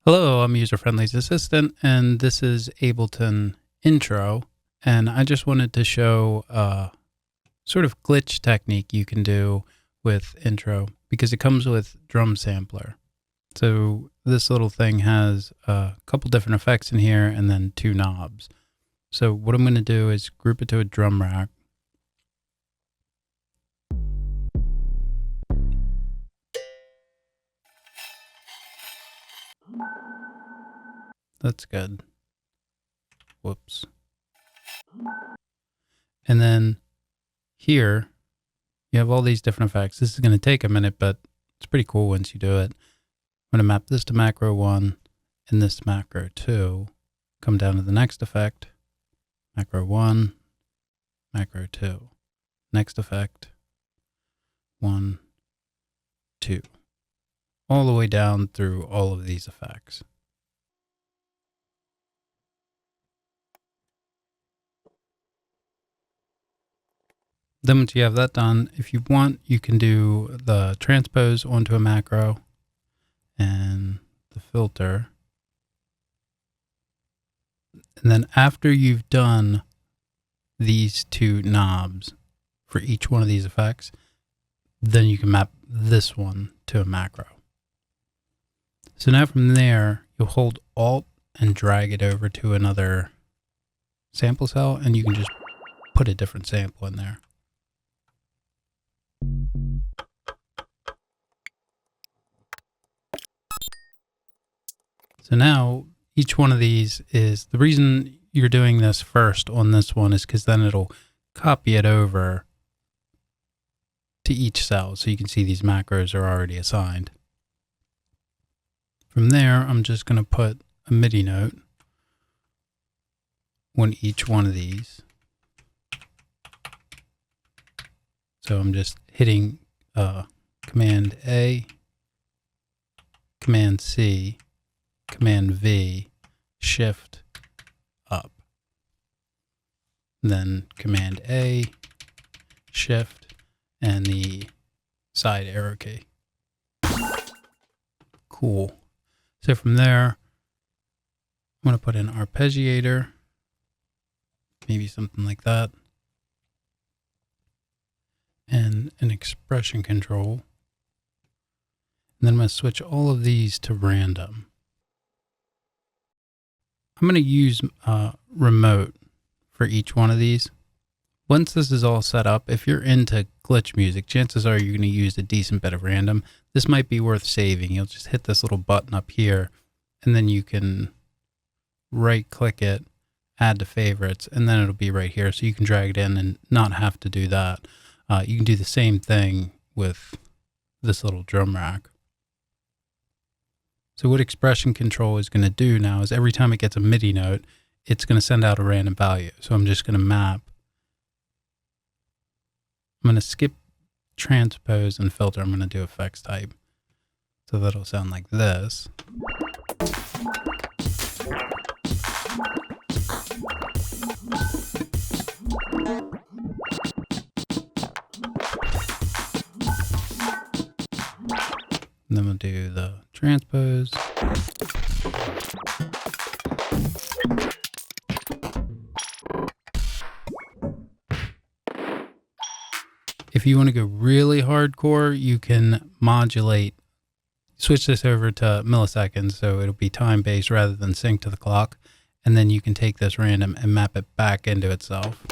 Hello, I'm User Friendly's assistant, and this is Ableton Intro. And I just wanted to show a sort of glitch technique you can do with Intro because it comes with Drum Sampler. So this little thing has a couple different effects in here and then two knobs. So what I'm going to do is group it to a drum rack. That's good. Whoops. And then here, you have all these different effects. This is going to take a minute, but it's pretty cool once you do it. I'm going to map this to macro 1 and this to macro 2. Come down to the next effect. Macro 1, macro 2. Next effect. 1, 2. All the way down through all of these effects. Then once you have that done, if you want, you can do the transpose onto a macro and the filter. And then after you've done these two knobs for each one of these effects, then you can map this one to a macro. So now from there, you'll hold Alt and drag it over to another sample cell, and you can just put a different sample in there. So now each one of these is, the reason you're doing this first on this one is because then it'll copy it over to each cell. So you can see these macros are already assigned. From there, I'm just going to put a MIDI note on each one of these. So I'm just hitting Command A, Command C, Command V, Shift up. Then Command A, Shift, and the side arrow key. Cool. So from there, I'm going to put an arpeggiator, maybe something like that, and an expression control. And then I'm going to switch all of these to random. I'm going to use remote for each one of these. Once this is all set up, if you're into glitch music, chances are you're going to use a decent bit of random. This might be worth saving. You'll just hit this little button up here, and then you can right click it, add to favorites, and then it'll be right here. So you can drag it in and not have to do that. You can do the same thing with this little drum rack. So what expression control is going to do now is every time it gets a MIDI note, it's going to send out a random value. So I'm just going to map. I'm going to skip transpose and filter. I'm going to do effects type. So that'll sound like this. And then we'll do the transpose. If you want to go really hardcore, you can modulate, switch this over to milliseconds, so it'll be time-based rather than sync to the clock. And then you can take this random and map it back into itself.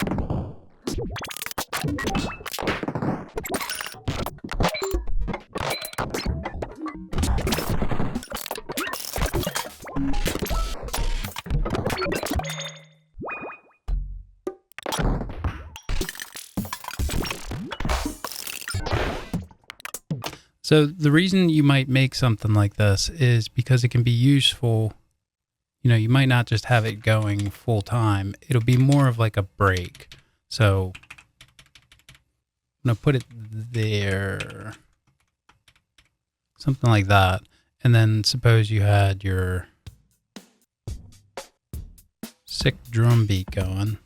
So the reason you might make something like this is because it can be useful. You know, you might not just have it going full time. It'll be more of like a break. So I'm going to put it there, something like that. And then suppose you had your sick drum beat going.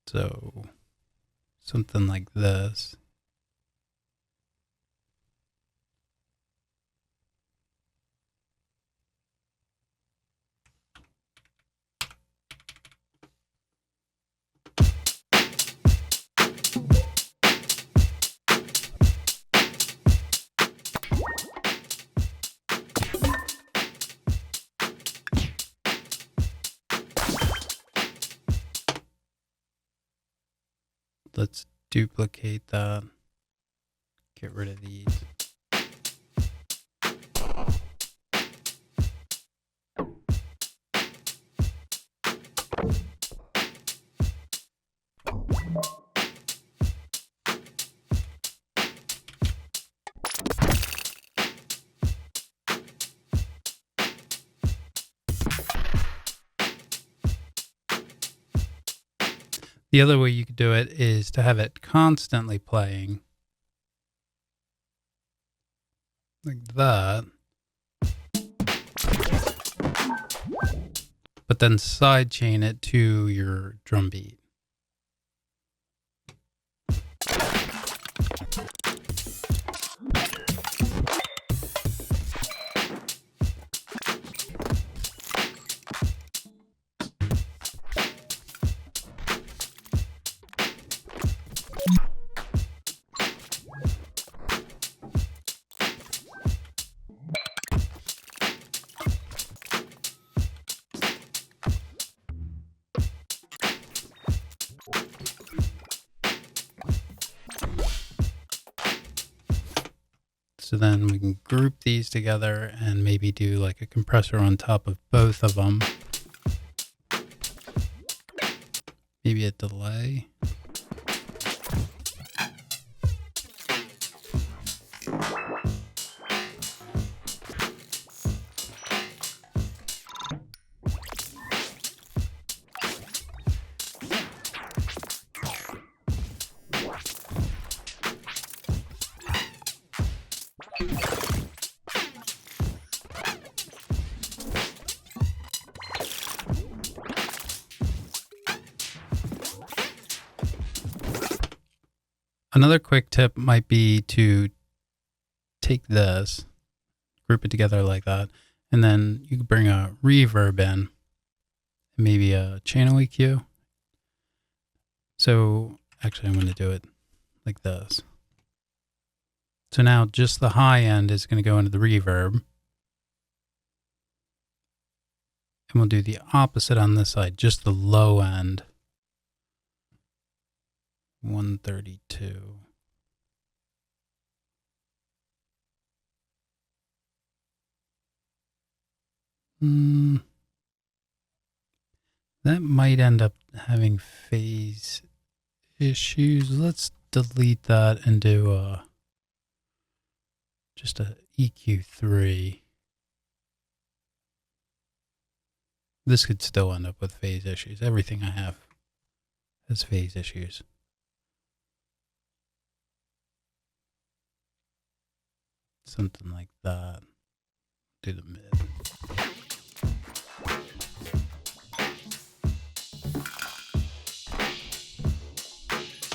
So something like this. let's duplicate that. Get rid of these. The other way you could do it is to have it constantly playing like that, but then sidechain it to your drum beat. So then we can group these together and maybe do like a compressor on top of both of them. Maybe a delay. Another quick tip might be to take this, group it together like that, and then you can bring a reverb in, and maybe a channel EQ. So actually I'm going to do it like this. So now just the high end is going to go into the reverb. And we'll do the opposite on this side, just the low end. 132. That might end up having phase issues. Let's delete that and do just a EQ3. This could still end up with phase issues. Everything I have has phase issues. Something like that. Do the mid.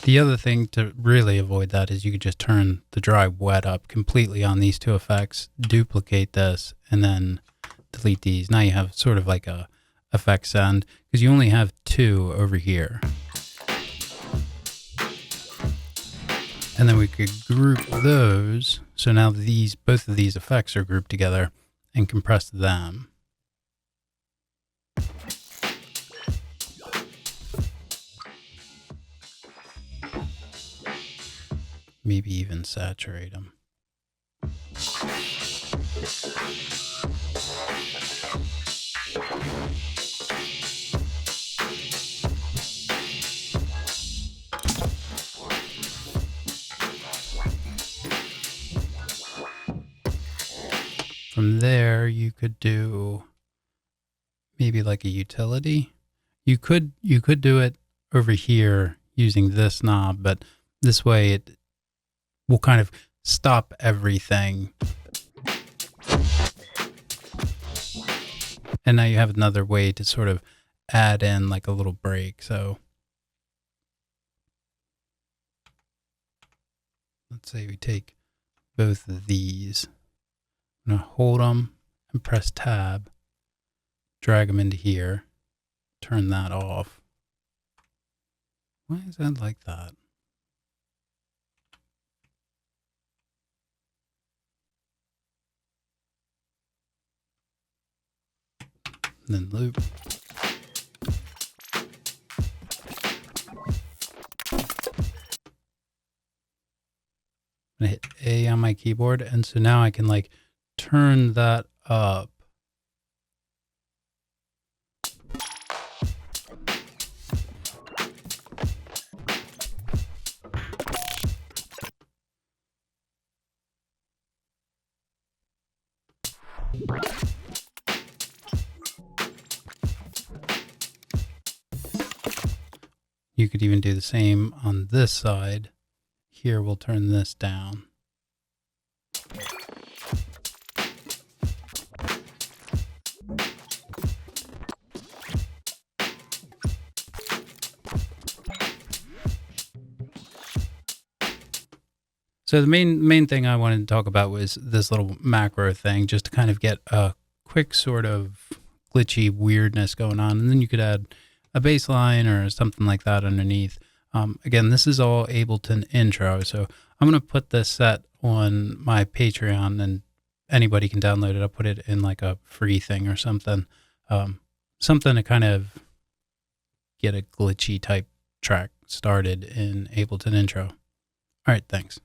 The other thing to really avoid that is you could just turn the dry wet up completely on these two effects, duplicate this, and then delete these. Now you have sort of like a effects end, because you only have two over here. And then we could group those. So now both of these effects are grouped together, and compress them. Maybe even saturate them. From there, you could do maybe like a utility. You could do it over here using this knob, but this way it will kind of stop everything. And now you have another way to sort of add in like a little break. So let's say we take both of these. I'm going to hold them and press tab, drag them into here, turn that off. Why is that like that? And then loop. A on my keyboard. And so now I can like turn that up. You could even do the same on this side. Here, we'll turn this down. So the main thing I wanted to talk about was this little macro thing, just to kind of get a quick sort of glitchy weirdness going on. And then you could add a bass line or something like that underneath. Again, this is all Ableton intro. So I'm going to put this set on my Patreon and anybody can download it. I'll put it in like a free thing or something. Something to kind of get a glitchy type track started in Ableton intro. All right, thanks.